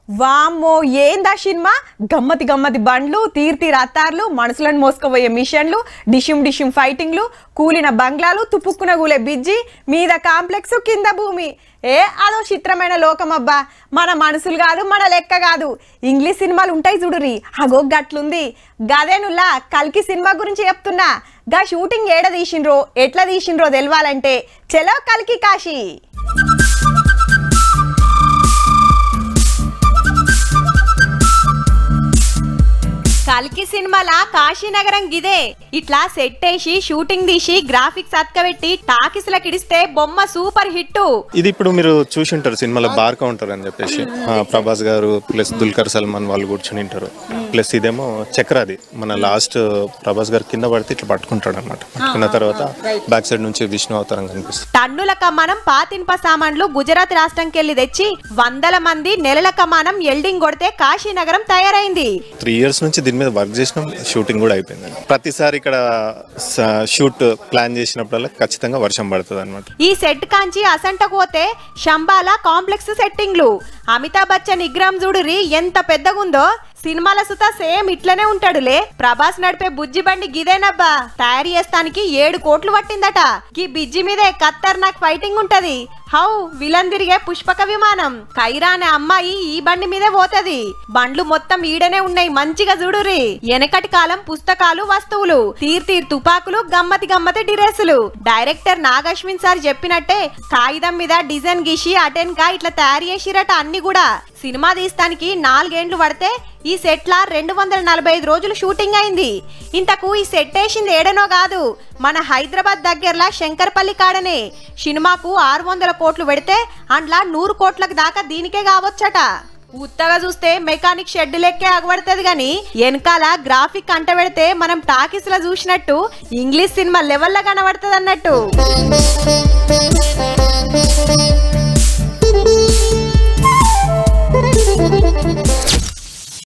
వామ్మో ఏందా సినిమా గమ్మతి గమ్మతి బండ్లు తీర్తి రత్తార్లు మనుషులను మోసుకుపోయే మిషన్లు డిషిమ్ డిషిమ్ ఫైటింగ్లు కూలిన బంగ్లాలు తుపుక్కున కూలే బిజ్జి మీద కాంప్లెక్స్ కింద భూమి అదో చిత్రమైన లోకం అబ్బా మన మనుషులు కాదు మన లెక్క కాదు ఇంగ్లీష్ సినిమాలు ఉంటాయి చూడురి అగో గట్లుంది గదేనుల్లా కల్కి సినిమా గురించి చెప్తున్నా గా షూటింగ్ ఏడ తీసిండ్రో ఎట్లా తీసిండ్రో తెలవాలంటే చలో కల్కి కాశీ కల్కి సినిమాలా కాశీనగరం గిదే ఇట్లా సెట్ వేసి షూటింగ్ తీసి గ్రాఫిక్స్ అతకబెట్టి టాకీస్లకు ఇడిస్తే బొమ్మ సూపర్ హిట్. ఇది ఇప్పుడు మీరు చూసి ఉంటారు సినిమాలో బార్ కౌంటర్ అని చెప్పేసి ప్రభాస్ గారు ప్లస్ దుల్కర్ సల్మాన్ వాళ్ళు కూర్చొని ఉంటారు. ప్లస్ ఇదేమో చక్రాది మన లాస్ట్ ప్రభాస్ గారు కింద పడితే ఇట్లా పట్టుకుంటాడు అనమాట. పట్టుకున్న తర్వాత బ్యాక్ సైడ్ నుంచి విష్ణు అవతారం కనిపిస్తుంది. టన్నుల కమానం పాతిన్ప సామాన్లు గుజరాత్ రాష్ట్రంకి వెళ్లి తెచ్చి 100 మంది నెలల కమానం ఎల్డింగ్ కొడితే కాశీనగరం తయారైంది. 3 years నుంచి దీని మీద వర్క్ చేసినాం, షూటింగ్ కూడా అయిపోయింది. ప్రతిసారి ఇక్కడ షూట్ ప్లాన్ చేసినప్పుడల్లా ఖచ్చితంగా వర్షం పడుతుంది అనమాట. ఈ సెట్ కాంచి అసంటపోతే శంబాల కాంప్లెక్స్ సెట్టింగ్లు అమితాబ్ బచ్చన్ విగ్రహం చూడురి ఎంత పెద్దగుందో. సినిమాల సుత సేమ్ ఇట్లనే ఉంటాడులే. ప్రభాస్ నడిపే బుజ్జి బండి గిదేనబ్బా తయారు చేస్తానికి 7 కోట్లు పట్టిందట. ఈ బిజ్జి మీదే ఖతర్నాక్ ఫైటింగ్ ఉంటది. హౌ విలన్ తిరిగే పుష్పక విమానం కైరా అనే అమ్మాయి ఈ బండి మీదే పోతది. బండ్లు మొత్తం ఈడనే ఉన్నాయి మంచిగా చూడురి. వెనకటి కాలం పుస్తకాలు వస్తువులు తీర్ తుపాకులు గమ్మతి గమ్మతి డ్రెస్సులు. డైరెక్టర్ నాగశ్విన్ సార్ చెప్పినట్టే కాగితం మీద డిజైన్ గీసి అటెన్ గా ఇట్లా తయారు చేసిరట అన్ని కూడా. సినిమా తీస్తానికి 4 ఏండ్లు పడితే ఈ సెట్ లా 245 రోజులు షూటింగ్ అయింది. ఇంతకు ఈ సెట్ వేసింది ఏడనో కాదు మన హైదరాబాద్ దగ్గరలా శంకర్పల్లి కాడనే. సినిమాకు 600 కోట్లు పెడితే అందులో 100 కోట్లకు దాకా దీనికే కావచ్చట. ఉత్తగా చూస్తే మెకానిక్ షెడ్ లెక్కే అగబడుతుంది గాని వెనకాల గ్రాఫిక్ అంట పెడితే మనం టాకీస్ లో చూసినట్టు ఇంగ్లీష్ సినిమా లెవెల్లో కనబడుతుంది అన్నట్టు.